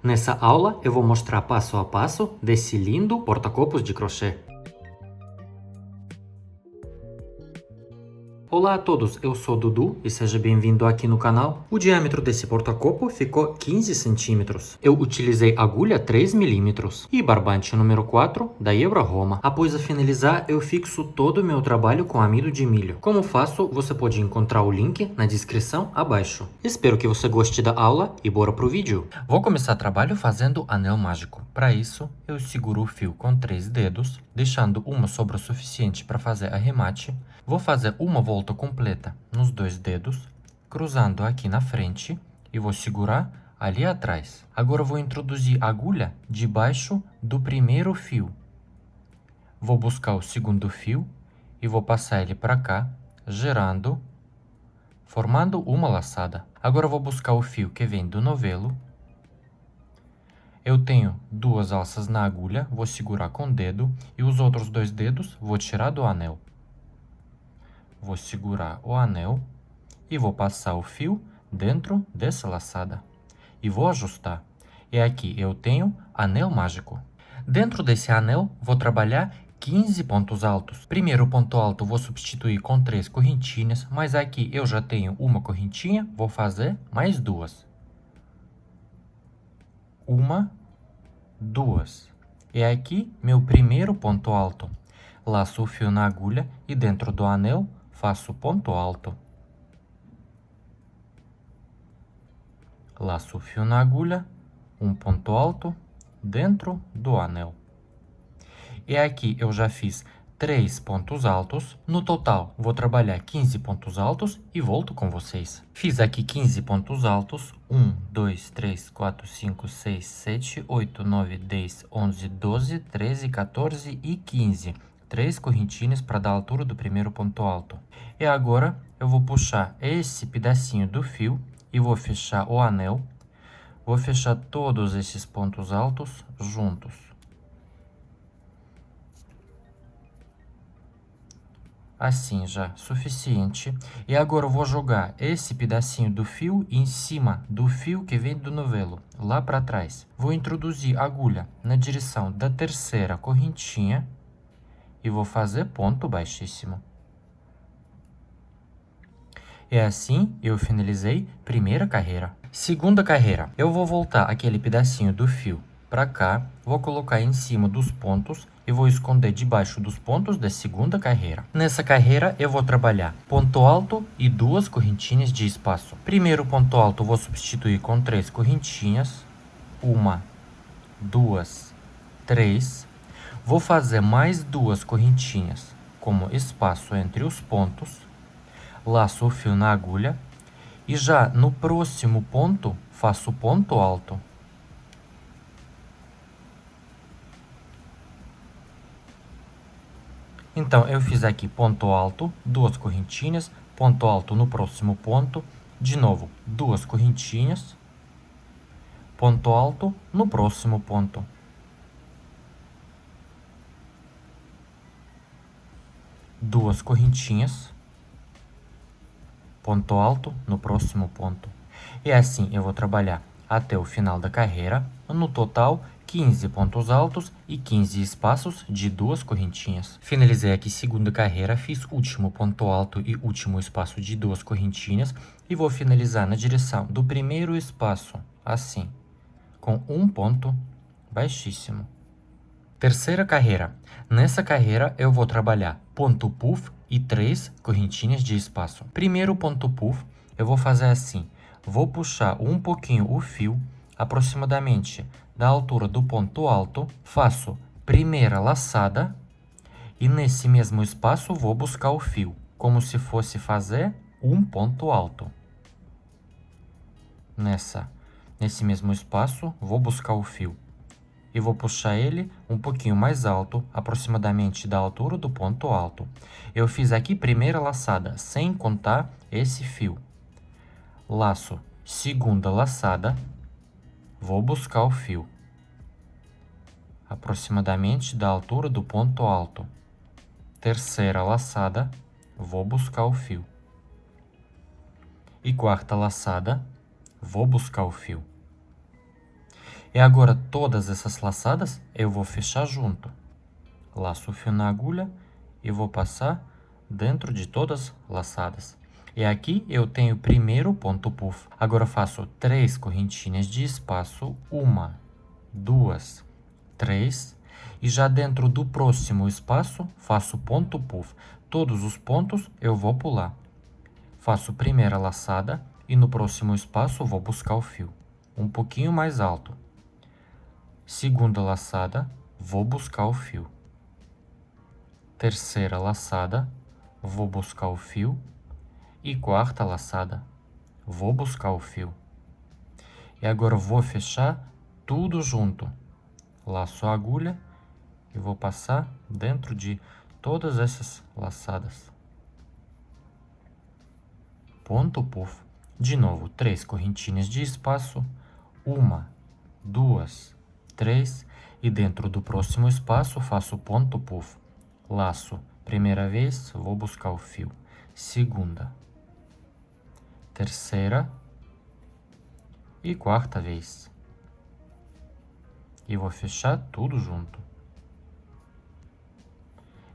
Nessa aula eu vou mostrar passo a passo desse lindo porta-copos de crochê. Olá a todos, eu sou Dudu e seja bem-vindo aqui no canal. O diâmetro desse porta-copo ficou 15 centímetros. Eu utilizei agulha 3 milímetros e barbante número 4 da Euro-Roma. Após a finalizar, eu fixo todo o meu trabalho com amido de milho. Como faço, você pode encontrar o link na descrição abaixo. Espero que você goste da aula e bora pro vídeo. Vou começar o trabalho fazendo anel mágico. Para isso, eu seguro o fio com 3 dedos, deixando uma sobra suficiente para fazer arremate. Vou fazer uma volta completa nos 2 dedos, cruzando aqui na frente e vou segurar ali atrás. Agora vou introduzir a agulha debaixo do primeiro fio. Vou buscar o segundo fio e vou passar ele para cá, girando, formando uma laçada. Agora vou buscar o fio que vem do novelo. Eu tenho 2 alças na agulha, vou segurar com o dedo e os outros 2 dedos vou tirar do anel. Vou segurar o anel e vou passar o fio dentro dessa laçada e vou ajustar. E aqui eu tenho anel mágico. Dentro desse anel vou trabalhar 15 pontos altos. Primeiro ponto alto vou substituir com 3 correntinhas, mas aqui eu já tenho uma correntinha, vou fazer mais 2. 1, 2. E aqui meu primeiro ponto alto. Laço o fio na agulha e dentro do anel faço ponto alto. Laço o fio na agulha, um ponto alto dentro do anel. E aqui eu já fiz 3 pontos altos. No total, vou trabalhar 15 pontos altos e volto com vocês. Fiz aqui 15 pontos altos. 1, 2, 3, 4, 5, 6, 7, 8, 9, 10, 11, 12, 13, 14 e 15. 3 correntinhas para dar a altura do primeiro ponto alto. E agora eu vou puxar esse pedacinho do fio e vou fechar o anel. Vou fechar todos esses pontos altos juntos. Assim já suficiente. E agora eu vou jogar esse pedacinho do fio em cima do fio que vem do novelo, lá para trás. Vou introduzir a agulha na direção da terceira correntinha e vou fazer ponto baixíssimo. E assim eu finalizei primeira carreira. Segunda carreira, eu vou voltar aquele pedacinho do fio para cá, vou colocar em cima dos pontos e vou esconder debaixo dos pontos da segunda carreira. Nessa carreira eu vou trabalhar ponto alto e 2 correntinhas de espaço. Primeiro ponto alto vou substituir com 3 correntinhas. 1, 2, 3. Vou fazer mais 2 correntinhas como espaço entre os pontos. Laço o fio na agulha e já no próximo ponto faço ponto alto. Então, eu fiz aqui ponto alto, 2 correntinhas, ponto alto no próximo ponto, de novo, 2 correntinhas, ponto alto no próximo ponto. Duas correntinhas, ponto alto no próximo ponto. E assim eu vou trabalhar até o final da carreira, no total 15 pontos altos e 15 espaços de 2 correntinhas. Finalizei aqui segunda carreira, fiz último ponto alto e último espaço de 2 correntinhas e vou finalizar na direção do primeiro espaço, assim, com um ponto baixíssimo. Terceira carreira. Nessa carreira eu vou trabalhar ponto puff e 3 correntinhas de espaço. Primeiro ponto puff, eu vou fazer assim. Vou puxar um pouquinho o fio, aproximadamente da altura do ponto alto. Faço primeira laçada e nesse mesmo espaço vou buscar o fio, como se fosse fazer um ponto alto. Nesse mesmo espaço, vou buscar o fio. E vou puxar ele um pouquinho mais alto, aproximadamente da altura do ponto alto. Eu fiz aqui primeira laçada, sem contar esse fio. Laço segunda laçada, vou buscar o fio. Aproximadamente da altura do ponto alto. Terceira laçada, vou buscar o fio. E quarta laçada, vou buscar o fio. E agora todas essas laçadas eu vou fechar junto. Laço o fio na agulha e vou passar dentro de todas as laçadas. E aqui eu tenho o primeiro ponto puff. Agora eu faço 3 correntinhas de espaço, 1, 2, 3. E já dentro do próximo espaço, faço ponto puff. Todos os pontos eu vou pular. Faço primeira laçada e no próximo espaço vou buscar o fio. Um pouquinho mais alto. Segunda laçada, vou buscar o fio. Terceira laçada, vou buscar o fio. E quarta laçada, vou buscar o fio. E agora eu vou fechar tudo junto. Laço a agulha e vou passar dentro de todas essas laçadas. Ponto puff. De novo, 3 correntinhas de espaço, 1, 2, 3. E dentro do próximo espaço faço ponto puff. Laço, primeira vez, vou buscar o fio. Segunda, terceira e quarta vez. E vou fechar tudo junto.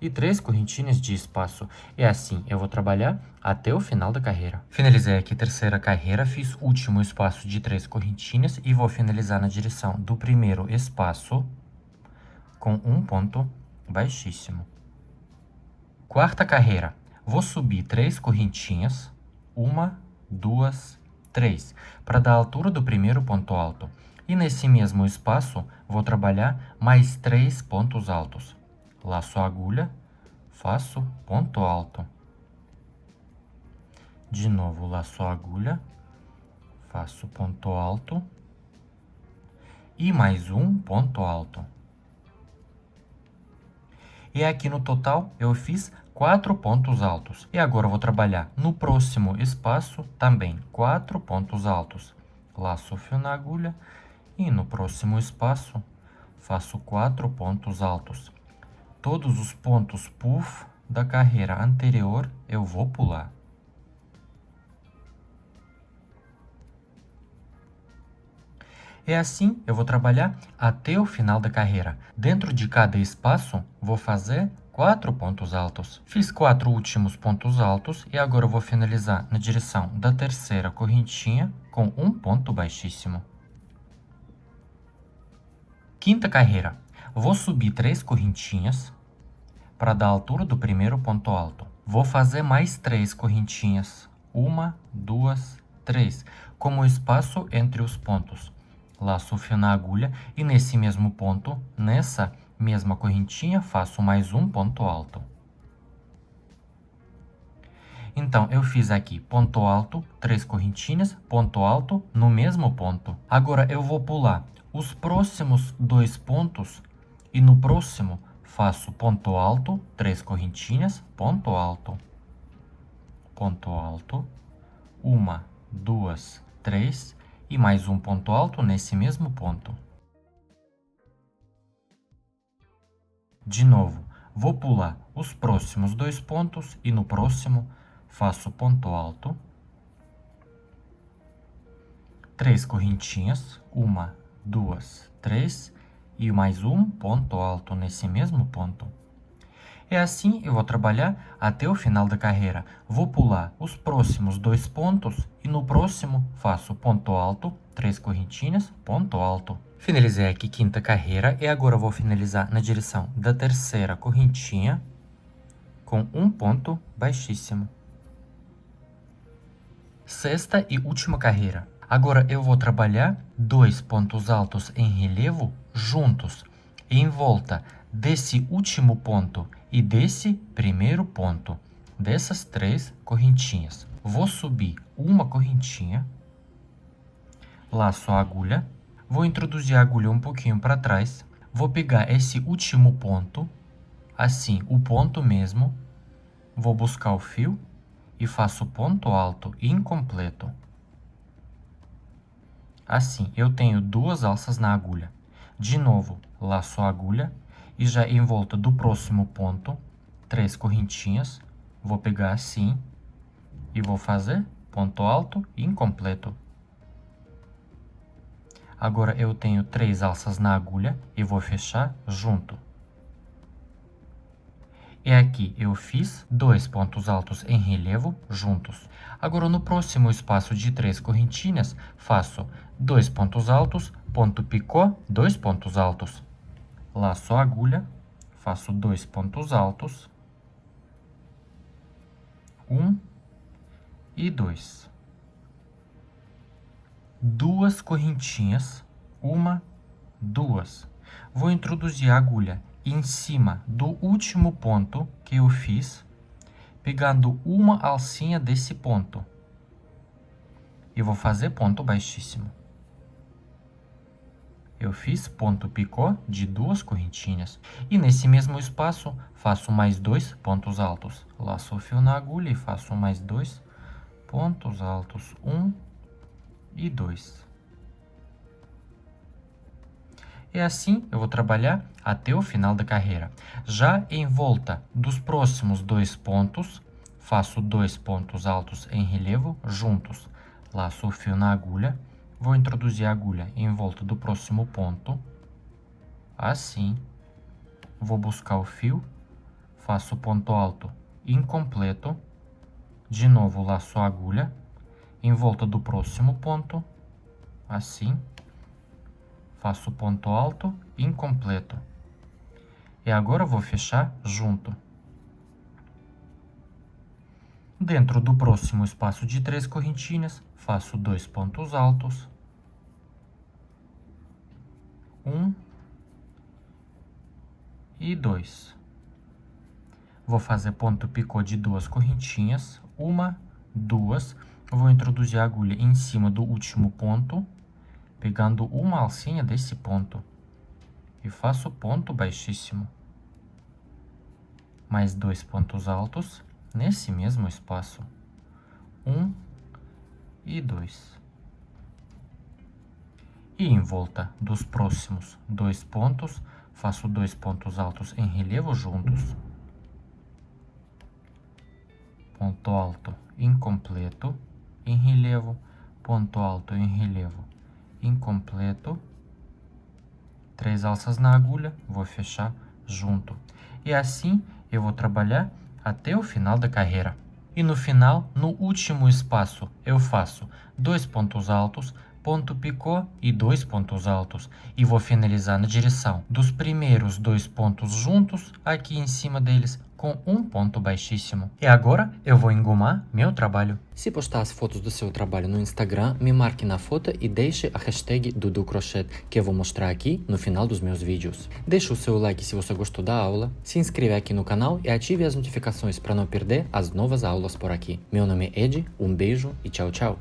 E 3 correntinhas de espaço. E assim eu vou trabalhar até o final da carreira. Finalizei aqui a terceira carreira, fiz o último espaço de 3 correntinhas e vou finalizar na direção do primeiro espaço com um ponto baixíssimo. Quarta carreira, vou subir 3 correntinhas, 1, 2, 3, para dar a altura do primeiro ponto alto. E nesse mesmo espaço, vou trabalhar mais 3 pontos altos. Laço a agulha, faço ponto alto. De novo, laço a agulha, faço ponto alto. E mais um ponto alto. E aqui no total, eu fiz 4 pontos altos. E agora eu vou trabalhar no próximo espaço também 4 pontos altos. Laço o fio na agulha e no próximo espaço faço 4 pontos altos. Todos os pontos puff da carreira anterior eu vou pular. E assim eu vou trabalhar até o final da carreira. Dentro de cada espaço, vou fazer 4 pontos altos. Fiz 4 últimos pontos altos e agora eu vou finalizar na direção da terceira correntinha com um ponto baixíssimo. Quinta carreira, vou subir 3 correntinhas para dar a altura do primeiro ponto alto. Vou fazer mais 3 correntinhas, 1, 2, 3, como espaço entre os pontos. Laço o fio na agulha e nesse mesmo ponto, nessa mesma correntinha, faço mais um ponto alto. Então, eu fiz aqui ponto alto, 3 correntinhas, ponto alto no mesmo ponto. Agora, eu vou pular os próximos 2 pontos e no próximo faço ponto alto, 3 correntinhas, ponto alto. Ponto alto, 1, 2, 3 e mais um ponto alto nesse mesmo ponto. De novo, vou pular os próximos 2 pontos e no próximo faço ponto alto, 3 correntinhas, 1, 2, 3 e mais um ponto alto nesse mesmo ponto. E assim eu vou trabalhar até o final da carreira. Vou pular os próximos 2 pontos e no próximo faço ponto alto, 3 correntinhas, ponto alto. Finalizei aqui quinta carreira e agora eu vou finalizar na direção da terceira correntinha com um ponto baixíssimo. Sexta e última carreira. Agora eu vou trabalhar 2 pontos altos em relevo juntos em volta desse último ponto e desse primeiro ponto, dessas 3 correntinhas. Vou subir uma correntinha, laço a agulha, vou introduzir a agulha um pouquinho para trás, vou pegar esse último ponto, assim, o ponto mesmo, vou buscar o fio e faço ponto alto incompleto. Assim, eu tenho 2 alças na agulha. De novo, laço a agulha e já em volta do próximo ponto, 3 correntinhas, vou pegar assim e vou fazer ponto alto incompleto. Agora eu tenho 3 alças na agulha e vou fechar junto. E aqui eu fiz 2 pontos altos em relevo juntos. Agora no próximo espaço de 3 correntinhas, faço 2 pontos altos, ponto picô, 2 pontos altos. Laço a agulha, faço 2 pontos altos, 1 e 2. 2 correntinhas, 1, 2. Vou introduzir a agulha em cima do último ponto que eu fiz, pegando uma alcinha desse ponto. E vou fazer ponto baixíssimo. Eu fiz ponto picô de 2 correntinhas. E nesse mesmo espaço, faço mais 2 pontos altos. Laço o fio na agulha e faço mais 2 pontos altos. 1 e 2. E assim eu vou trabalhar até o final da carreira. Já em volta dos próximos 2 pontos, faço 2 pontos altos em relevo juntos. Laço o fio na agulha, vou introduzir a agulha em volta do próximo ponto. Assim, vou buscar o fio, faço ponto alto incompleto. De novo, laço a agulha em volta do próximo ponto. Assim. Faço ponto alto incompleto. E agora vou fechar junto. Dentro do próximo espaço de 3 correntinhas, faço 2 pontos altos. 1 e 2. Vou fazer ponto picô de 2 correntinhas. 1, 2. Vou introduzir a agulha em cima do último ponto, pegando uma alcinha desse ponto, e faço ponto baixíssimo. Mais 2 pontos altos nesse mesmo espaço. 1 e 2. E em volta dos próximos 2 pontos, faço 2 pontos altos em relevo juntos. Ponto alto incompleto em relevo, ponto alto em relevo incompleto, 3 alças na agulha, vou fechar junto. E assim eu vou trabalhar até o final da carreira. E no final, no último espaço, eu faço 2 pontos altos, ponto picô e 2 pontos altos. E vou finalizar na direção dos primeiros 2 pontos juntos, aqui em cima deles, com um ponto baixíssimo. E agora eu vou engomar meu trabalho. Se postar as fotos do seu trabalho no Instagram, me marque na foto e deixe a hashtag DuduCrochê, que eu vou mostrar aqui no final dos meus vídeos. Deixe o seu like se você gostou da aula, se inscreva aqui no canal e ative as notificações para não perder as novas aulas por aqui. Meu nome é Ed, um beijo e tchau, tchau!